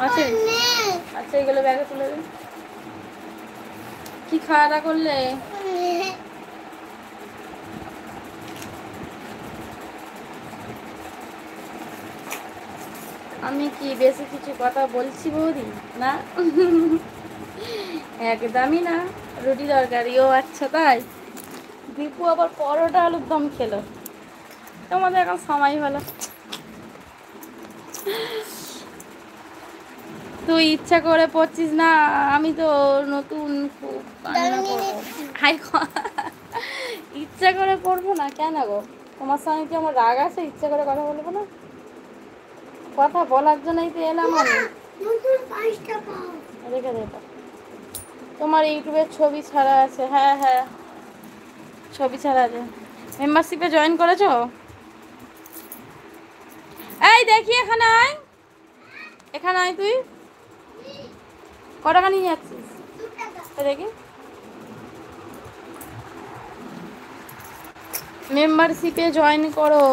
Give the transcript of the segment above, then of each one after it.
আছে। আচ্ছা এগুলো ব্যাগে তুলে দিন। কি খাওয়া দাওয়া করলে? আমি কি বেশি কিছু কথা বলছি বৌদি? না একদমই না। রুটি তরকারি। ও আচ্ছা তাই। দীপু আবার পরোটা আলুর দম খেলো। তোমাদের এখন সময় হলো। তুই ইচ্ছা করে পড়ছিস না। আমি তো নতুন খুব কান্না করবো। হাই ইচ্ছা করে পড়বো না কেন গো? তোমার সঙ্গে কি আমার রাগ আছে? ইচ্ছা করে কথা বলবো না? কথা বলার জন্যই তো এলাম আমি। রেখে দে এটা। তোমার ইউটিউবের ছবি ছাড়া আছে। হ্যাঁ হ্যাঁ, ছবি ছাড়া আছে। মেম্বারশিপে জয়েন করেছো? এই দেখি এখানে আয়, এখানে আয়। তুই ক টাকা নিয়ে যাচ্ছিস দেখি? মেম্বারশিপে জয়েন করো।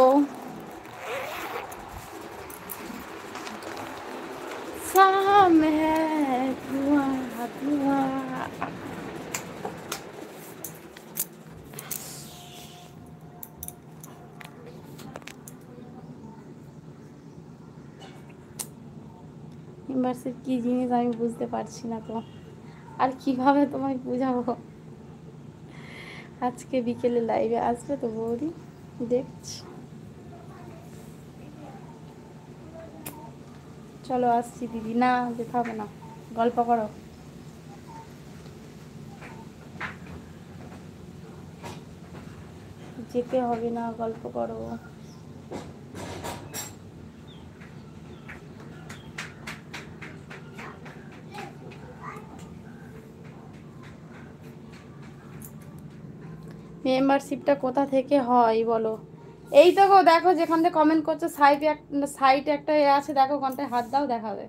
साम है धुआं धुआं। মেম্বারশিপ কি জিনিস আমি বুঝতে পারছি না তো, আর কিভাবে তোমায় বুঝাবো। আজকে বিকেলে লাইভে আসবে তো বৌদি? দেখছি, চলো আসছি দিদি। না যেতে হবে না, গল্প করো। যেতে হবে না, গল্প করো। মেম্বারশিপটা কোথা থেকে হয় বলো? এই তো গো দেখো, যেখান থেকে কমেন্ট করছো সাইটে একটা এ আছে, দেখো কোনটায় হাত দাও দেখাবে।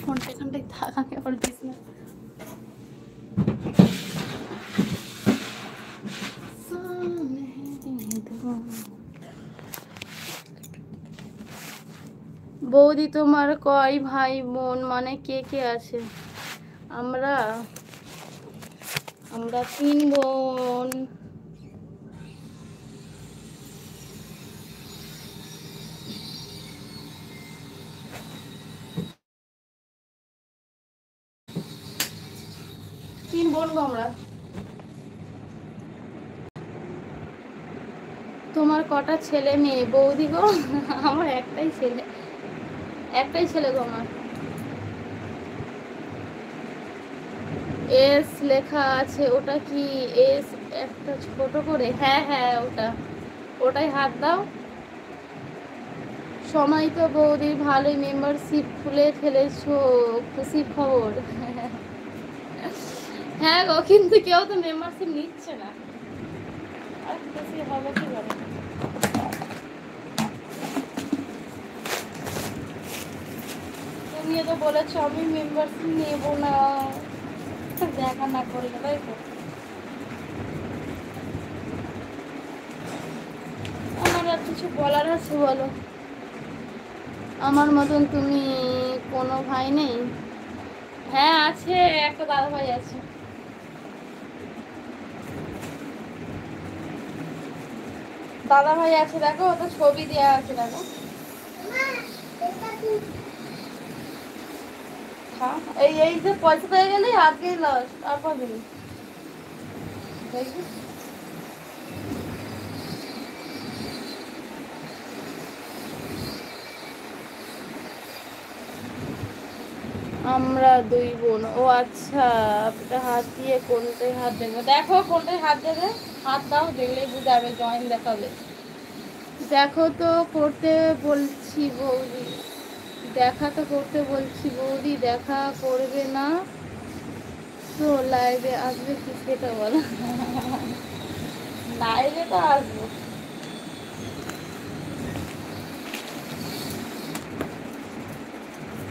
ফোনটা এখানটায় থাক, আমি আবার বিজনেস। বৌদি তোমার কয় ভাই বোন, মানে কে কে আছে? আমরা আমরা 3 বোন। তিন বোন গো আমরা। তোমার কটা ছেলে মেয়ে বৌদি গো? আমার একটাই ছেলে, একটাই ছেলে গো আমার। এস লেখা আছে, ওটা কি এস একটা ছোট করে? হ্যাঁ হ্যাঁ ওটা, ওটাই হাত দাও। সময় তো বৌদির ভালোই মেম্বারশিপ খুলে ফেলেছো, খুশি খবর। হ্যাঁ গো, কিন্তু কেউ তো মেম্বারশিপ নিচ্ছে না, আর খুশি হবে কি বলে? তুমিও তো বলেছো আমি মেম্বারশিপ নেব না, দেখা না করলে, তাই তো? আমার আর কিছু বলার আছে বলো? আমার মতন তুমি কোনো ভাই নেই? হ্যাঁ আছে, একটা দাদা ভাই আছে। দাদা ভাই আছে, দেখো ওটা ছবি দেওয়া আছে, দেখো। হ্যাঁ এই এই যে পয়সা পেয়ে গেলে আজকেই লস, আর পাবি দেখবি। আমরা 2 বোন। ও আচ্ছা, আপনি হাত দিয়ে কোনটায় হাত দেবে? দেখো কোনটায় হাত দেবে, হাত দাও, দেখলেই বুঝাবে, জয়েন দেখাবে। দেখো তো করতে বলছি বৌদি, দেখা তো করতে বলছি বৌদি, দেখা করবে না তো লাইভে আসবে কি সেটা বলো? লাইভে তো আসবো।